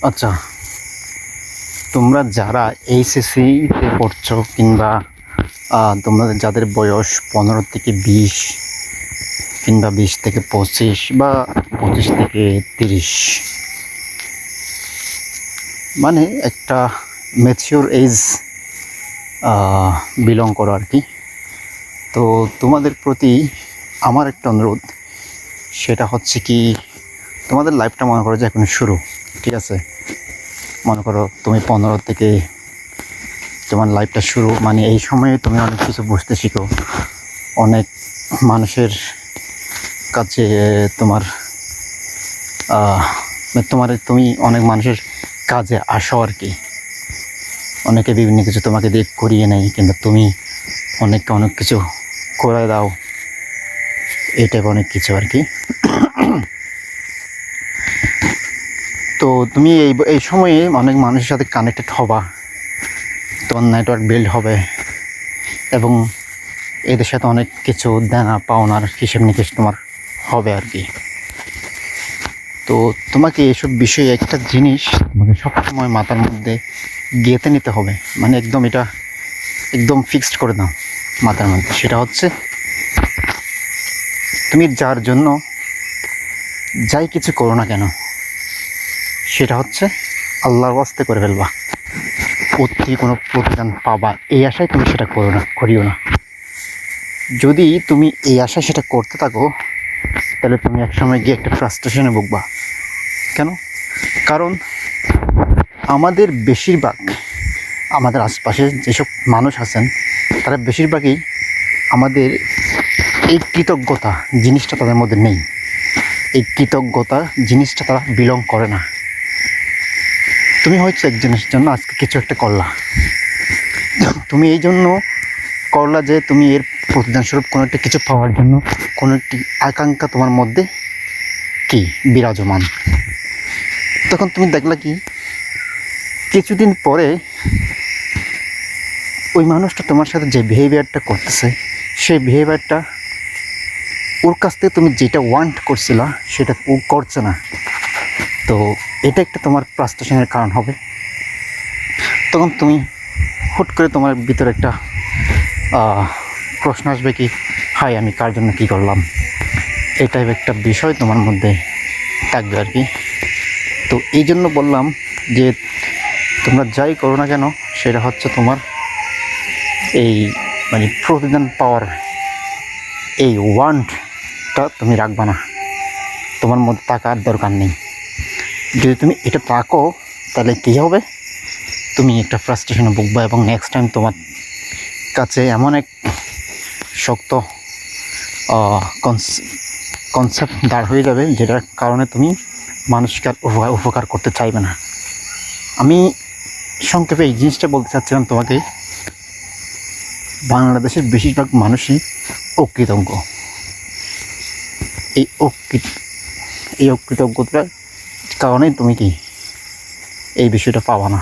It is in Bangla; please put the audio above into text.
আচ্ছা, তোমরা যারা এইচএসসিতে পড়ছো কিংবা তোমরা যাদের বয়স 15 থেকে 20 কিংবা 20 থেকে 25 বা 25 থেকে 30, মানে একটা ম্যাচিওর এজ বিলং করো আর কি। তো তোমাদের প্রতি আমার একটা অনুরোধ, সেটা হচ্ছে কি, তোমাদের লাইফটা মনে করো যে এখন শুরু, ঠিক আছে? মনে করো তুমি 15 থেকে তোমার লাইফটা শুরু, মানে এই সময়ে তুমি অনেক কিছু বুঝতে শিখো, অনেক মানুষের কাছে তোমার তুমি অনেক মানুষের কাজে আসো আর কি। অনেকে বিভিন্ন কিছু তোমাকে দিয়ে করিয়ে নেয়, কিন্তু তুমি অনেককে অনেক কিছু করে দাও, এই টাইপ অনেক কিছু আর কি। তো তুমি এই সময়ে অনেক মানুষের সাথে কানেক্টেড হবা, তোমার নেটওয়ার্ক বিল্ড হবে এবং এদের সাথে অনেক কিছু দেনা পাওনার হিসেব নিকেশ তোমার হবে আর কি। তো তোমাকে এসব বিষয়ে একটা জিনিস তোমাকে সবসময় মাথার মধ্যে গেঁথে নিতে হবে, মানে একদম এটা একদম ফিক্সড করে দাও মাথার মধ্যে। সেটা হচ্ছে, তুমি যার জন্য যাই কিছু করো না কেন, সেটা হচ্ছে আল্লাহর ওয়াস্তে করে ফেলবা। প্রতি কোনো প্রতিদান পাবা এই আশায় তুমি সেটা করিও না। যদি তুমি এই আশায় সেটা করতে থাকো, তাহলে তুমি একসময় গিয়ে একটা ফ্রাস্ট্রেশনে ভুগবা। কেন? কারণ আমাদের বেশিরভাগ, আমাদের আশপাশে যেসব মানুষ আছেন, তারা বেশিরভাগই আমাদের এই কৃতজ্ঞতা জিনিসটা তাদের মধ্যে নেই। এই কৃতজ্ঞতা জিনিসটা তারা বিলং করে না। তুমি হয়তো একজনের জন্য আজকে কিছু একটা করলা, তুমি এই জন্য করলা যে তুমি এর প্রতিদানস্বরূপ কোনো একটা কিছু পাওয়ার জন্য কোনো একটি আকাঙ্ক্ষা তোমার মধ্যে কি বিরাজমান। তখন তুমি দেখলা কি, কিছুদিন পরে ওই মানুষটা তোমার সাথে যে বিহেভিয়ারটা করতেছে, সেই বিহেভিয়ারটা ওর কাছ থেকে তুমি যেটা ওয়ান্ট করছিলা সেটা ও করছে না। তো এটা একটা তোমার ফ্রাস্ট্রেশনের কারণ হবে। তখন তুমি হুট করে তোমার ভিতরে একটা প্রশ্ন আসবে কি, হাই আমি কার জন্য কী করলাম, এই টাইপ একটা বিষয় তোমার মধ্যে থাকবে আর কি। তো এই জন্য বললাম যে তোমরা যাই করো না কেন, সেটা হচ্ছে তোমার এই মানে প্রতিদান পাওয়ার এই ওয়ান্টটা তুমি রাখবা না, তোমার মধ্যে থাকার দরকার নেই। যদি তুমি এটা থাকো, তাহলে কী হবে, তুমি একটা ফ্রাস্ট্রেশনে ভুগবা এবং নেক্সট টাইম তোমার কাছে এমন এক শক্ত কনসেপ্ট দাঁড় হয়ে যাবে, যেটার কারণে তুমি মানুষকে উপকার করতে চাইবে না। আমি সংক্ষেপে এই জিনিসটা বলতে চাচ্ছিলাম তোমাকে, বাংলাদেশের বেশিরভাগ মানুষই অকৃতজ্ঞ। এই অকৃতজ্ঞতার কারণেই তুমি কি এই বিষয়টা পাবা না।